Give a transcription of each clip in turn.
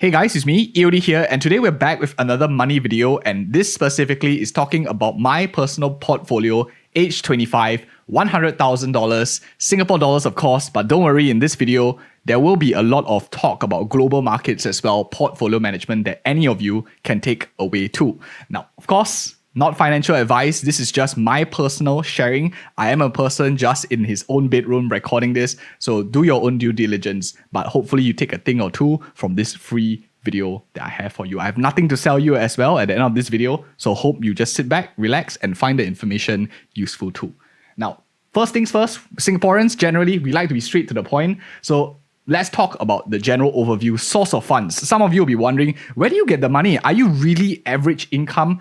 Hey guys, it's me, EOD here, and today we're back with another money video, and this specifically is talking about my personal portfolio, age 25, $100,000, Singapore dollars of course, but don't worry, in this video, there will be a lot of talk about global markets as well, portfolio management that any of you can take away too. Now, of course, not financial advice, this is just my personal sharing. I am a person just in his own bedroom recording this, so do your own due diligence, but hopefully you take a thing or two from this free video that I have for you. I have nothing to sell you as well at the end of this video, so hope you just sit back, relax, and find the information useful too. Now, first things first, Singaporeans generally, we like to be straight to the point, so let's talk about the general overview, source of funds. Some of you will be wondering, where do you get the money? Are you really average income?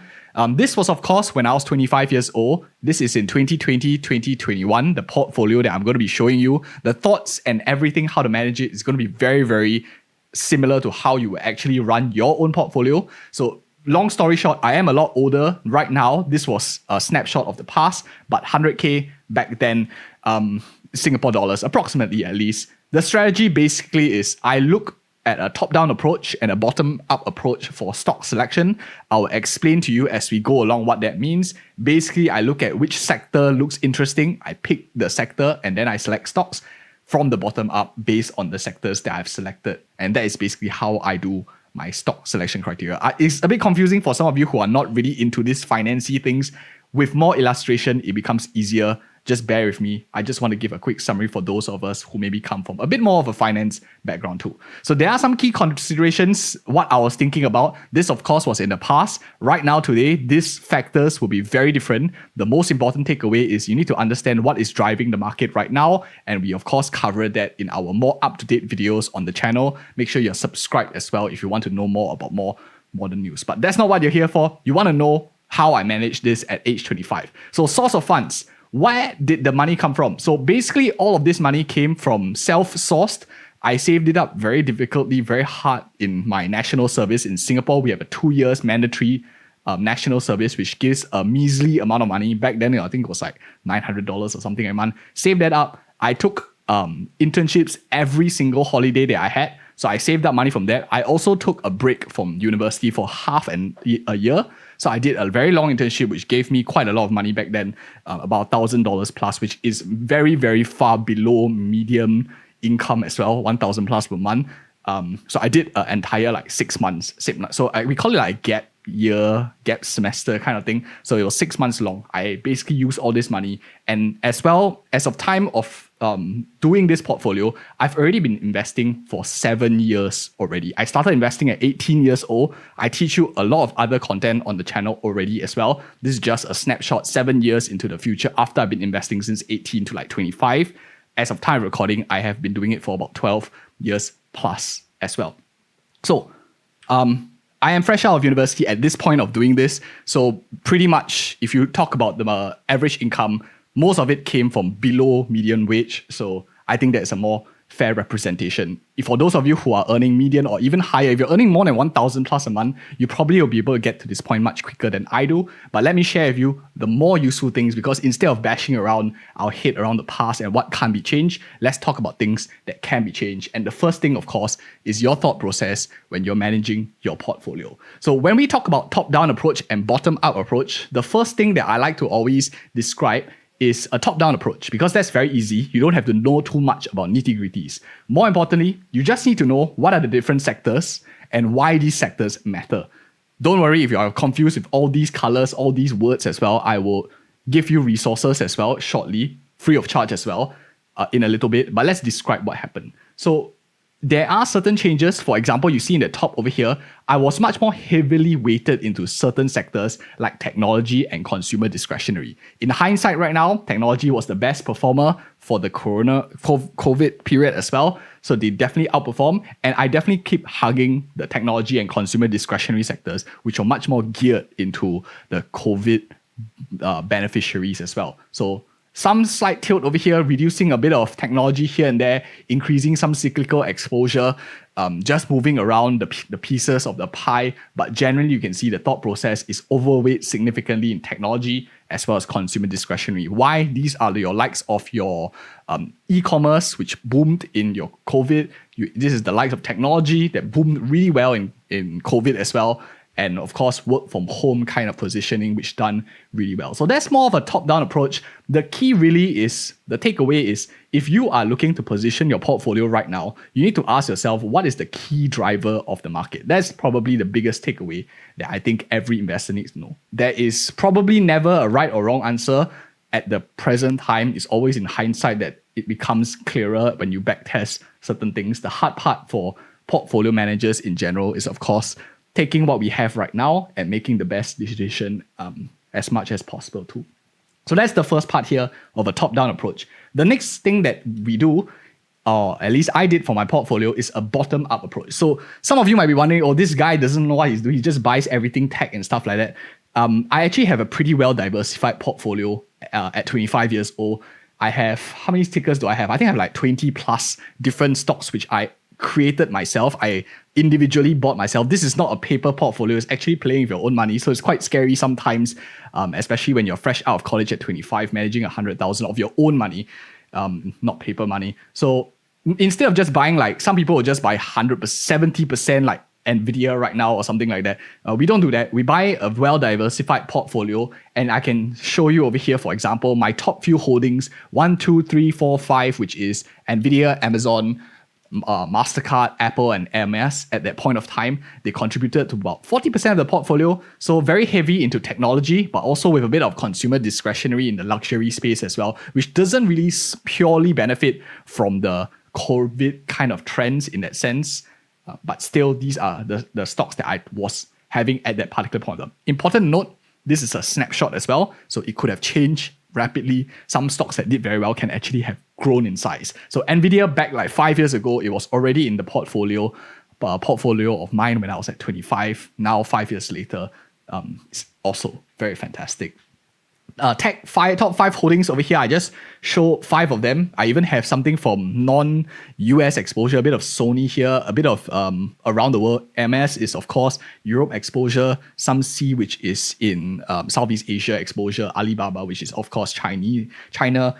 This was, of course, when I was 25 years old. This is in 2020, 2021, the portfolio that I'm going to be showing you. The thoughts and everything, how to manage it is going to be very, very similar to how you actually run your own portfolio. So long story short, I am a lot older right now. This was a snapshot of the past, but 100K back then, Singapore dollars, approximately at least. The strategy basically is I look at a top-down approach and a bottom-up approach for stock selection. I'll explain to you as we go along what that means. Basically, I look at which sector looks interesting. I pick the sector and then I select stocks from the bottom up based on the sectors that I've selected. And that is basically how I do my stock selection criteria. It's a bit confusing for some of you who are not really into these financy things. With more illustration, it becomes easier. Just bear with me. I just want to give a quick summary for those of us who maybe come from a bit more of a finance background too. So there are some key considerations, what I was thinking about. This, of course, was in the past. Right now, today, these factors will be very different. The most important takeaway is you need to understand what is driving the market right now. And we, of course, cover that in our more up-to-date videos on the channel. Make sure you're subscribed as well if you want to know more about more modern news. But that's not what you're here for. You want to know how I manage this at age 25. So source of funds. Where did the money come from? So basically, all of this money came from self-sourced. I saved it up very difficultly, very hard in my national service. In Singapore, we have a 2 years mandatory national service, which gives a measly amount of money. Back then, I think it was like $900 or something a month. Saved that up. I took internships every single holiday that I had. So I saved up money from that. I also took a break from university for a year. So I did a very long internship, which gave me quite a lot of money back then, about $1,000 plus, which is very, very far below medium income as well, 1,000 plus per month. So I did an entire 6 months. So we call it like gap year, gap semester kind of thing. So it was 6 months long. I basically used all this money. And as well, as of time of doing this portfolio, I've already been investing for 7 years already. I started investing at 18 years old. I teach you a lot of other content on the channel already as well. This is just a snapshot 7 years into the future after I've been investing since 18 to 25. As of time of recording, I have been doing it for about 12 years plus as well. So, I am fresh out of university at this point of doing this. So pretty much, if you talk about the average income, most of it came from below median wage. So I think that's a more fair representation. For those of you who are earning median or even higher, if you're earning more than 1,000 plus a month, you probably will be able to get to this point much quicker than I do. But let me share with you the more useful things, because instead of bashing around our head around the past and what can't be changed, let's talk about things that can be changed. And the first thing, of course, is your thought process when you're managing your portfolio. So when we talk about top-down approach and bottom-up approach, the first thing that I like to always describe is a top-down approach, because that's very easy. You don't have to know too much about nitty-gritties. More importantly, you just need to know what are the different sectors and why these sectors matter. Don't worry if you are confused with all these colors, all these words as well. I will give you resources as well shortly, free of charge as well, in a little bit. But let's describe what happened. So there are certain changes. For example, you see in the top over here, I was much more heavily weighted into certain sectors like technology and consumer discretionary. In hindsight right now, technology was the best performer for the COVID period as well. So they definitely outperform. And I definitely keep hugging the technology and consumer discretionary sectors, which are much more geared into the COVID beneficiaries as well. So some slight tilt over here, reducing a bit of technology here and there, increasing some cyclical exposure, just moving around the pieces of the pie. But generally, you can see the thought process is overweight significantly in technology as well as consumer discretionary. Why? These are your likes of your e-commerce, which boomed in your COVID. This is the likes of technology that boomed really well in COVID as well. And of course, work from home kind of positioning, which done really well. So that's more of a top-down approach. The key really is, the takeaway is, if you are looking to position your portfolio right now, you need to ask yourself, what is the key driver of the market? That's probably the biggest takeaway that I think every investor needs to know. There is probably never a right or wrong answer at the present time. It's always in hindsight that it becomes clearer when you backtest certain things. The hard part for portfolio managers in general is, of course, taking what we have right now and making the best decision as much as possible too. So that's the first part here of a top-down approach. The next thing that we do, or at least I did for my portfolio, is a bottom-up approach. So some of you might be wondering, oh, this guy doesn't know what he's doing. He just buys everything tech and stuff like that. I actually have a pretty well-diversified portfolio at 25 years old. I have, how many tickers do I have? I think I have like 20 plus different stocks which I created myself. I individually bought myself. This is not a paper portfolio. It's actually playing with your own money. So it's quite scary sometimes, especially when you're fresh out of college at 25, managing 100,000 of your own money, not paper money. So instead of just buying, like some people will just buy 100%, 70% like Nvidia right now or something like that. We don't do that. We buy a well-diversified portfolio, and I can show you over here, for example, my top few holdings, 1, 2, 3, 4, 5, which is Nvidia, Amazon, MasterCard, Apple, and MS at that point of time. They contributed to about 40% of the portfolio. So very heavy into technology, but also with a bit of consumer discretionary in the luxury space as well, which doesn't really purely benefit from the COVID kind of trends in that sense. But still, these are the stocks that I was having at that particular point. Important note, this is a snapshot as well. So it could have changed rapidly. Some stocks that did very well can actually have grown in size. So Nvidia back like 5 years ago, it was already in the portfolio of mine when I was at 25. Now 5 years later, it's also very fantastic. Top five holdings over here. I just show 5 of them. I even have something from non-US exposure, a bit of Sony here, a bit of around the world. MS is of course Europe exposure, some C which is in Southeast Asia exposure, Alibaba which is of course China,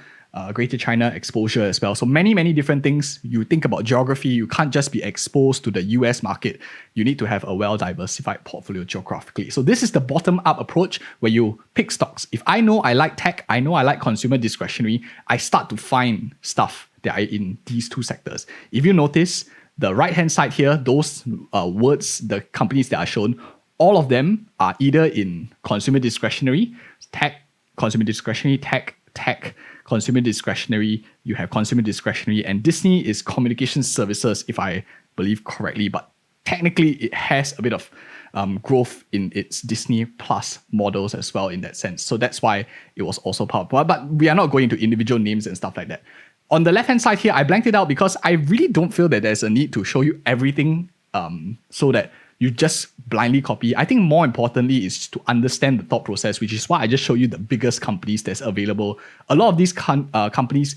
Greater China exposure as well. So many different things. You think about geography, you can't just be exposed to the US market. You need to have a well-diversified portfolio geographically. So this is the bottom-up approach where you pick stocks. If I know I like tech, I know I like consumer discretionary, I start to find stuff that are in these two sectors. If you notice, the right-hand side here, those words, the companies that are shown, all of them are either in consumer discretionary, tech, consumer discretionary, tech, consumer discretionary, you have consumer discretionary, and Disney is communication services, if I believe correctly, but technically it has a bit of growth in its Disney Plus models as well in that sense. So that's why it was also powerful. But we are not going into individual names and stuff like that. On the left-hand side here, I blanked it out because I really don't feel that there's a need to show you everything so that you just blindly copy. I think more importantly is to understand the thought process, which is why I just show you the biggest companies that's available. A lot of these companies,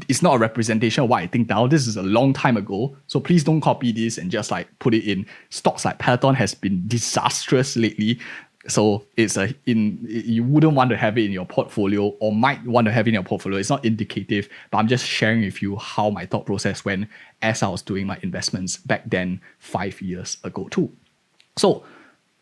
it's not a representation of what I think now. This is a long time ago. So please don't copy this and just like put it in. Stocks like Peloton has been disastrous lately. So you wouldn't want to have it in your portfolio, or might want to have it in your portfolio. It's not indicative, but I'm just sharing with you how my thought process went as I was doing my investments back then 5 years ago too. So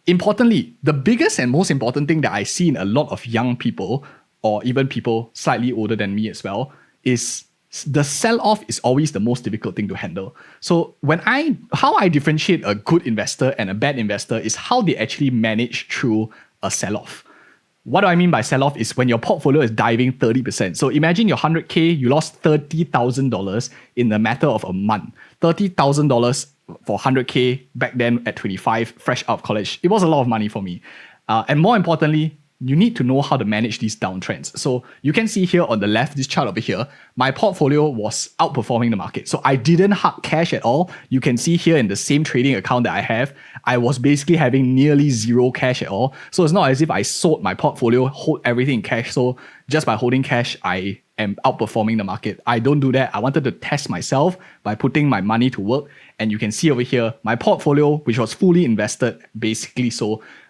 importantly, the biggest and most important thing that I see in a lot of young people, or even people slightly older than me as well, is the sell-off is always the most difficult thing to handle. So how I differentiate a good investor and a bad investor is how they actually manage through a sell-off. What do I mean by sell-off is when your portfolio is diving 30%. So imagine your 100K, you lost $30,000 in the matter of a month. $30,000 for 100K back then at 25, fresh out of college. It was a lot of money for me. And more importantly, you need to know how to manage these downtrends. So you can see here on the left, this chart over here, my portfolio was outperforming the market. So I didn't hug cash at all. You can see here in the same trading account that I have, I was basically having nearly zero cash at all. So it's not as if I sold my portfolio, hold everything in cash. So just by holding cash, I am outperforming the market. I don't do that. I wanted to test myself by putting my money to work. And you can see over here, my portfolio, which was fully invested, basically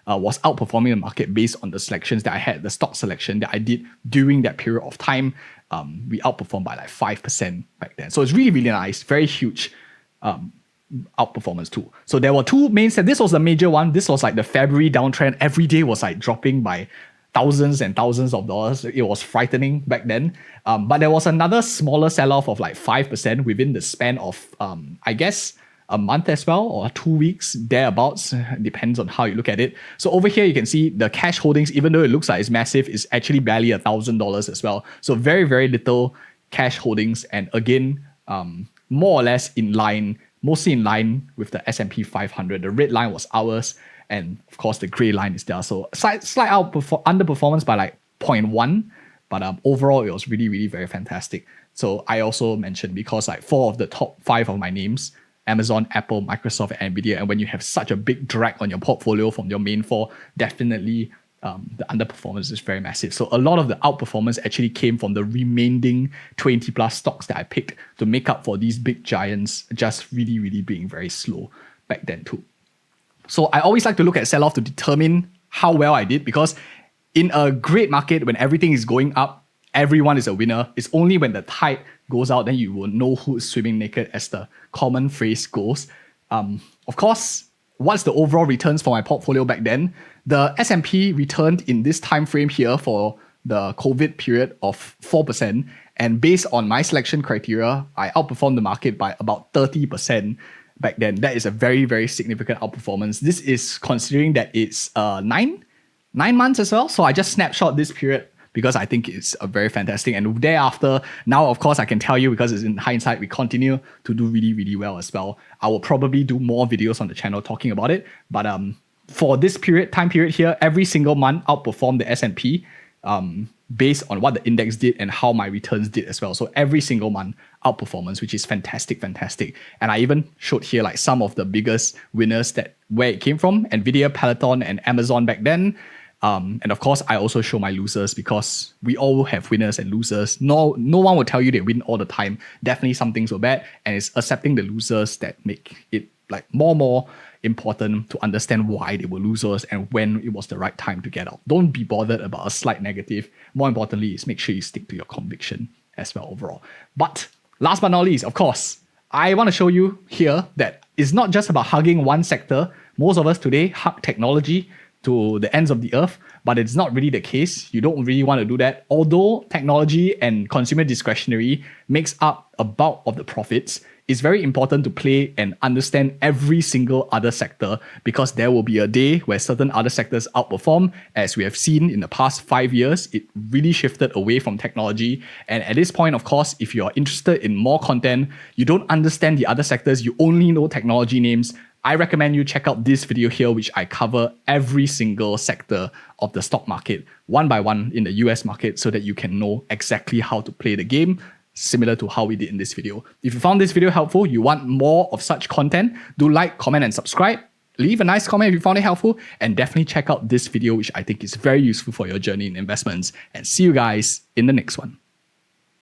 was outperforming the market based on the selections that I had, the stock selection that I did during that period of time. We outperformed by like 5% back then. So it's really, really nice, very huge outperformance too. So there were two main sets. This was the major one. This was like the February downtrend. Every day was like dropping by thousands and thousands of dollars. It was frightening back then. But there was another smaller sell-off of like 5% within the span of, I guess, a month as well, or 2 weeks, thereabouts. Depends on how you look at it. So over here, you can see the cash holdings, even though it looks like it's massive, is actually barely $1,000 as well. So very, very little cash holdings. And again, more or less in line, mostly in line with the S&P 500. The red line was ours. And of course, the gray line is there. So slight underperformance by like 0.1. But overall, it was really, really very fantastic. So I also mentioned, because like 4 of the top 5 of my names, Amazon, Apple, Microsoft, and Nvidia. And when you have such a big drag on your portfolio from your main 4, definitely the underperformance is very massive. So a lot of the outperformance actually came from the remaining 20 plus stocks that I picked to make up for these big giants just really, really being very slow back then too. So I always like to look at sell-off to determine how well I did, because in a great market, when everything is going up, everyone is a winner. It's only when the tide goes out, then you will know who is swimming naked, as the common phrase goes. Of course, what's the overall returns for my portfolio back then? The S&P returned in this time frame here for the COVID period of 4%. And based on my selection criteria, I outperformed the market by about 30% back then. That is a very, very significant outperformance. This is considering that it's 9 months as well. So I just snapshot this period because I think it's a very fantastic. And thereafter, now of course I can tell you, because it's in hindsight, we continue to do really, really well as well. I will probably do more videos on the channel talking about it. But for this time period here, every single month outperformed the S&P based on what the index did and how my returns did as well. So every single month outperformance, which is fantastic. And I even showed here like some of the biggest winners, that where it came from: Nvidia, Peloton, and Amazon back then. And of course, I also show my losers, because we all have winners and losers. No one will tell you they win all the time. Definitely some things were bad, and it's accepting the losers that make it like more important to understand why they were losers and when it was the right time to get out. Don't be bothered about a slight negative. More importantly is make sure you stick to your conviction as well overall. But last but not least, of course, I want to show you here that it's not just about hugging one sector. Most of us today hug technology to the ends of the earth, but it's not really the case. You don't really want to do that. Although technology and consumer discretionary makes up a bulk of the profits, it's very important to play and understand every single other sector, because there will be a day where certain other sectors outperform. As we have seen in the past 5 years, it really shifted away from technology. And at this point, of course, if you're interested in more content, you don't understand the other sectors, you only know technology names, I recommend you check out this video here, which I cover every single sector of the stock market, one by one in the US market, so that you can know exactly how to play the game, similar to how we did in this video. If you found this video helpful, you want more of such content, do like, comment, and subscribe. Leave a nice comment if you found it helpful, and definitely check out this video, which I think is very useful for your journey in investments. And see you guys in the next one.